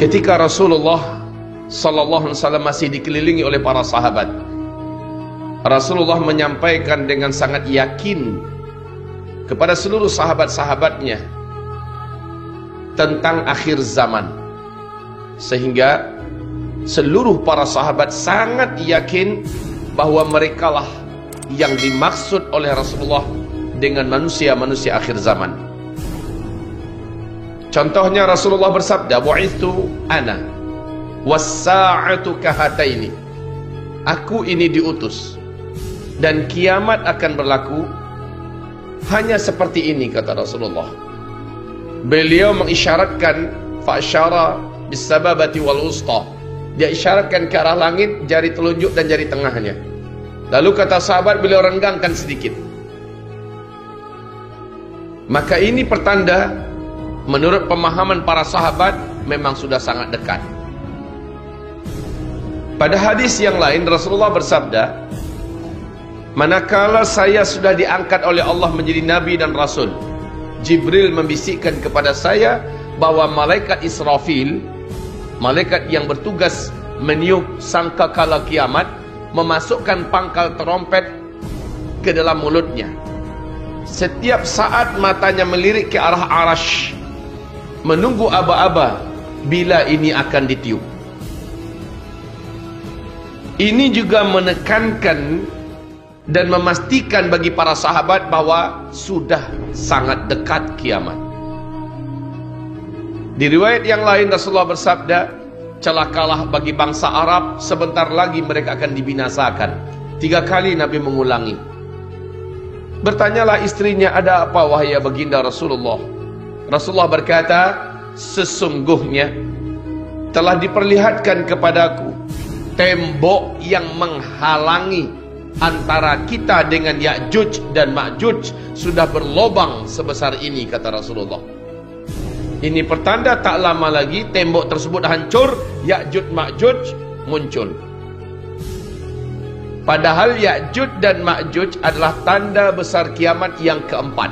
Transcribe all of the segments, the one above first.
Ketika Rasulullah sallallahu alaihi wasallam masih dikelilingi oleh para sahabat, Rasulullah menyampaikan dengan sangat yakin kepada seluruh sahabat-sahabatnya tentang akhir zaman, sehingga seluruh para sahabat sangat yakin bahwa merekalah yang dimaksud oleh Rasulullah dengan manusia-manusia akhir zaman. Contohnya Rasulullah bersabda, "Bu'ithu ana was-sa'atu kahataini." Aku ini diutus dan kiamat akan berlaku hanya seperti ini, kata Rasulullah. Beliau mengisyaratkan fa'asyara bis-sababati wal wusta. Dia isyaratkan ke arah langit, jari telunjuk dan jari tengahnya. Lalu kata sahabat, beliau renggangkan sedikit. Maka ini pertanda, menurut pemahaman para sahabat, memang sudah sangat dekat. Pada hadis yang lain Rasulullah bersabda, manakala saya sudah diangkat oleh Allah menjadi Nabi dan Rasul, Jibril membisikkan kepada saya bahwa malaikat Israfil, malaikat yang bertugas meniup sangkakala kiamat, memasukkan pangkal terompet ke dalam mulutnya. Setiap saat matanya melirik ke arah Arasy, menunggu aba-aba bila ini akan ditiup. Ini juga menekankan dan memastikan bagi para sahabat bahwa sudah sangat dekat kiamat. Di riwayat yang lain Rasulullah bersabda, celakalah bagi bangsa Arab, sebentar lagi mereka akan dibinasakan. 3 kali Nabi mengulangi. Bertanyalah istrinya, ada apa wahai baginda Rasulullah? Rasulullah berkata, sesungguhnya telah diperlihatkan kepadaku tembok yang menghalangi antara kita dengan Ya'juj dan Ma'juj sudah berlobang sebesar ini, kata Rasulullah. Ini pertanda tak lama lagi tembok tersebut hancur, Ya'juj Ma'juj muncul. Padahal Ya'juj dan Ma'juj adalah tanda besar kiamat yang keempat.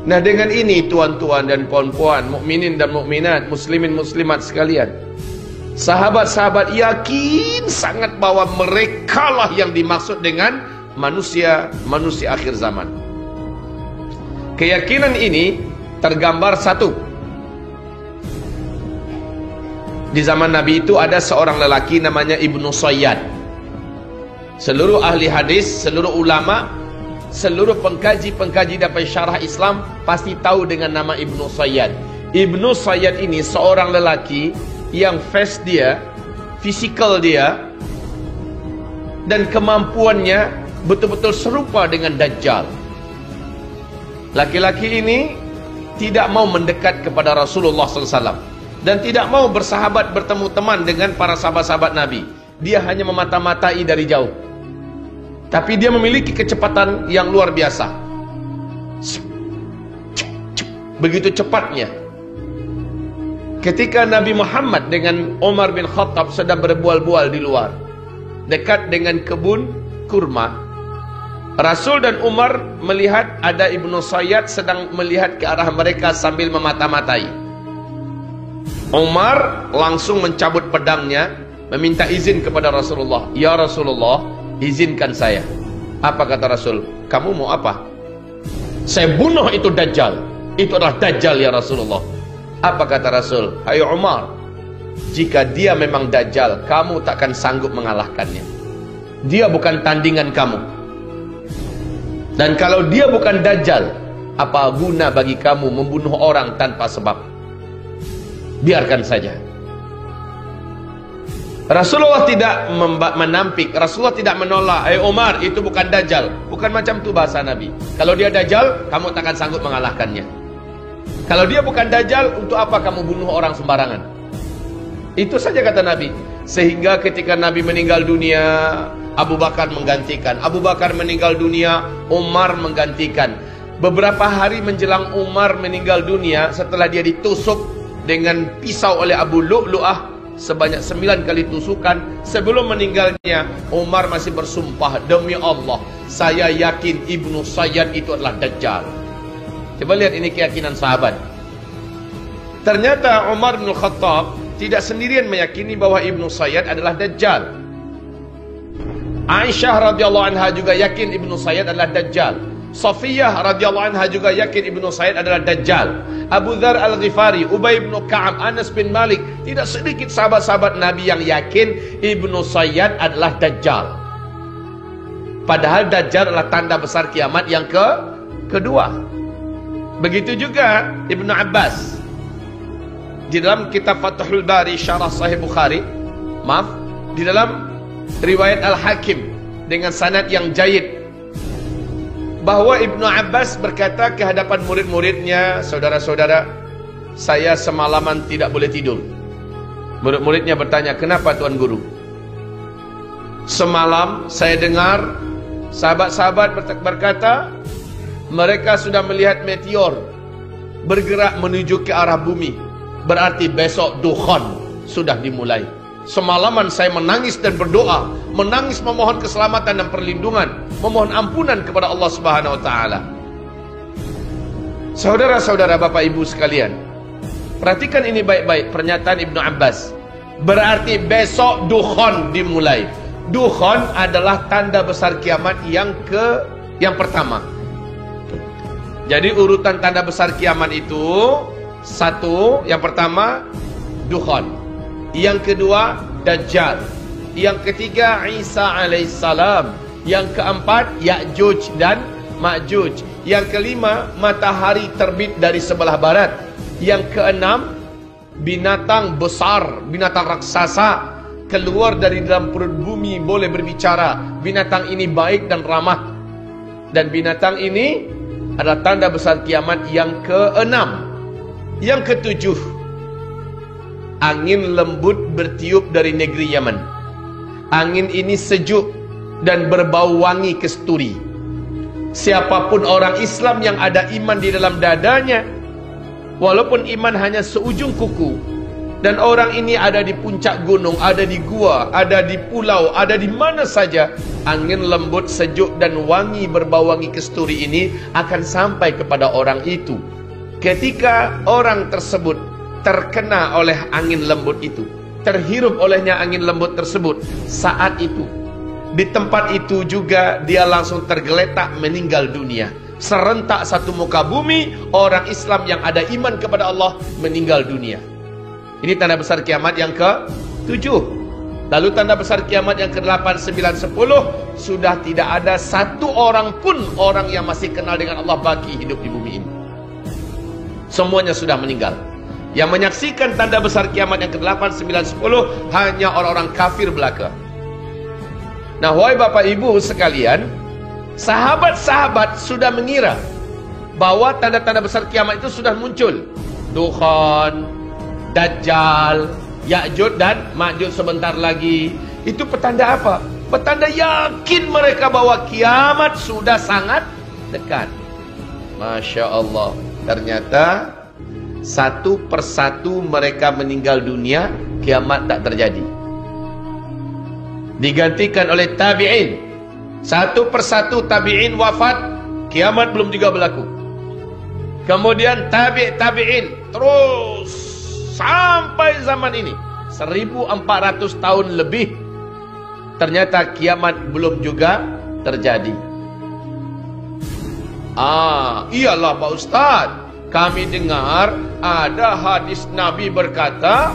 Nah, dengan ini tuan-tuan dan puan-puan, mukminin dan mukminat, muslimin muslimat sekalian, sahabat-sahabat yakin sangat bahwa merekalah yang dimaksud dengan manusia akhir zaman. Keyakinan ini tergambar satu. Di zaman Nabi itu ada seorang lelaki namanya Ibnu Sayyad. Seluruh ahli hadis, seluruh ulama, seluruh pengkaji dan pensyarah Islam pasti tahu dengan nama Ibnu Sayyad. Ibnu Sayyad ini seorang lelaki yang face dia, fisikal dia, dan kemampuannya betul-betul serupa dengan Dajjal. Laki-laki ini tidak mau mendekat kepada Rasulullah SAW dan tidak mau bersahabat, bertemu teman dengan para sahabat-sahabat Nabi. Dia hanya memata-matai dari jauh. Tapi dia memiliki kecepatan yang luar biasa. Begitu cepatnya. Ketika Nabi Muhammad dengan Umar bin Khattab sedang berbual-bual di luar, dekat dengan kebun kurma, Rasul dan Umar melihat ada Ibnu Sayyad sedang melihat ke arah mereka sambil memata-matai. Umar langsung mencabut pedangnya, meminta izin kepada Rasulullah. Ya Rasulullah, izinkan saya. Apa kata Rasul? Kamu mau apa? Saya bunuh itu Dajjal. Itu adalah Dajjal ya Rasulullah. Apa kata Rasul? Hai Umar, jika dia memang Dajjal, kamu takkan sanggup mengalahkannya. Dia bukan tandingan kamu. Dan kalau dia bukan Dajjal, apa guna bagi kamu membunuh orang tanpa sebab? Biarkan saja. Rasulullah tidak menampik, Rasulullah tidak menolak. Umar, itu bukan Dajjal. Bukan macam itu bahasa Nabi. Kalau dia Dajjal, kamu takkan sanggup mengalahkannya. Kalau dia bukan Dajjal, untuk apa kamu bunuh orang sembarangan? Itu saja kata Nabi. Sehingga ketika Nabi meninggal dunia, Abu Bakar menggantikan. Abu Bakar meninggal dunia, Umar menggantikan. Beberapa hari menjelang Umar meninggal dunia, setelah dia ditusuk dengan pisau oleh Abu Lu'lu'ah sebanyak 9 kali tusukan, sebelum meninggalnya Umar masih bersumpah, demi Allah saya yakin Ibnu Sayyad itu adalah Dajjal. Coba lihat, ini keyakinan sahabat. Ternyata Umar bin Khattab tidak sendirian meyakini bahwa Ibnu Sayyad adalah Dajjal. Aisyah radhiyallahu anha juga yakin Ibnu Sayyad adalah Dajjal. Safiyah radhiyallahu anha juga yakin Ibnu Sayyad adalah Dajjal. Abu Dzar Al-Ghifari, Ubay bin Ka'ab, Anas bin Malik, tidak sedikit sahabat-sahabat Nabi yang yakin Ibnu Sayyad adalah Dajjal. Padahal Dajjal adalah tanda besar kiamat yang kedua. Begitu juga Ibnu Abbas. Di dalam kitab Fathul Bari Syarah Sahih Bukhari, di dalam riwayat Al-Hakim dengan sanad yang jayid, bahwa Ibnu Abbas berkata ke hadapan murid-muridnya, saudara-saudara, saya semalaman tidak boleh tidur. Murid-muridnya bertanya, kenapa Tuan Guru? Semalam saya dengar sahabat-sahabat berkata, mereka sudah melihat meteor bergerak menuju ke arah bumi. Berarti besok dukhan sudah dimulai. Semalaman saya menangis dan berdoa, menangis memohon keselamatan dan perlindungan, memohon ampunan kepada Allah Subhanahu wa taala. Saudara-saudara, Bapak Ibu sekalian, perhatikan ini baik-baik pernyataan Ibnu Abbas. Berarti besok dukhan dimulai. Dukhan adalah tanda besar kiamat yang pertama. Jadi urutan tanda besar kiamat itu, satu, yang pertama dukhan, yang kedua Dajjal, yang ketiga Isa alaihissalam, yang keempat Ya'juj dan Ma'juj, yang kelima matahari terbit dari sebelah barat, yang keenam binatang besar, binatang raksasa keluar dari dalam perut bumi boleh berbicara. Binatang ini baik dan ramah, dan binatang ini adalah tanda besar kiamat yang keenam. Yang ketujuh, angin lembut bertiup dari negeri Yaman. Angin ini sejuk dan berbau wangi kesturi. Siapapun orang Islam yang ada iman di dalam dadanya, walaupun iman hanya seujung kuku, dan orang ini ada di puncak gunung, ada di gua, ada di pulau, ada di mana saja, angin lembut, sejuk dan wangi berbau wangi kesturi ini akan sampai kepada orang itu. Ketika orang tersebut terkena oleh angin lembut itu, terhirup olehnya angin lembut tersebut, saat itu di tempat itu juga dia langsung tergeletak meninggal dunia. Serentak satu muka bumi, orang Islam yang ada iman kepada Allah meninggal dunia. Ini tanda besar kiamat yang ke-7. Lalu tanda besar kiamat yang ke-8, 9, 10, sudah tidak ada satu orang pun orang yang masih kenal dengan Allah baki hidup di bumi ini. Semuanya sudah meninggal. Yang menyaksikan tanda besar kiamat yang ke-8, 9, 10 hanya orang-orang kafir belaka. Nah, wahai Bapak Ibu sekalian, sahabat-sahabat sudah mengira bahwa tanda-tanda besar kiamat itu sudah muncul. Dukhan, Dajjal, Ya'juj dan Ma'juj sebentar lagi. Itu petanda apa? Petanda yakin mereka bahwa kiamat sudah sangat dekat. Masya Allah. Ternyata satu persatu mereka meninggal dunia, kiamat tak terjadi. Digantikan oleh tabi'in. Satu persatu tabi'in wafat, kiamat belum juga berlaku. Kemudian tabi'in terus sampai zaman ini 1400 tahun lebih, ternyata kiamat belum juga terjadi. Iyalah Pak Ustaz, kami dengar ada hadis Nabi berkata,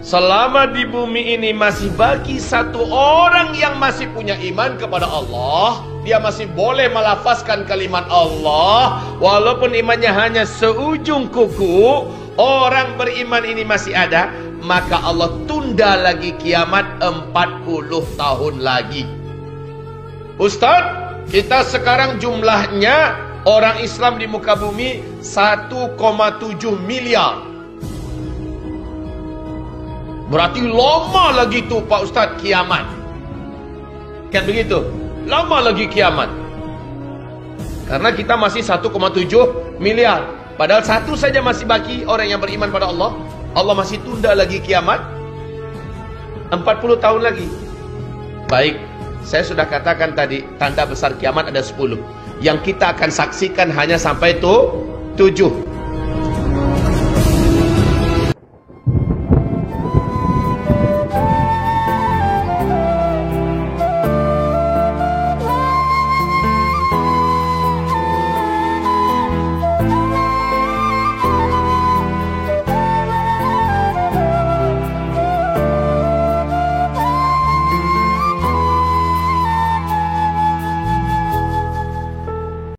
selama di bumi ini masih bagi satu orang yang masih punya iman kepada Allah, dia masih boleh melafazkan kalimat Allah walaupun imannya hanya seujung kuku. Orang beriman ini masih ada, maka Allah tunda lagi kiamat 40 tahun lagi. Ustaz, kita sekarang jumlahnya orang Islam di muka bumi 1,7 miliar. Berarti lama lagi tuh Pak Ustaz kiamat. Kan begitu? Lama lagi kiamat. Karena kita masih 1,7 miliar. Padahal satu saja masih baki orang yang beriman pada Allah. Allah masih tunda lagi kiamat 40 tahun lagi. Baik, saya sudah katakan tadi tanda besar kiamat ada 10. Yang kita akan saksikan hanya sampai itu 7.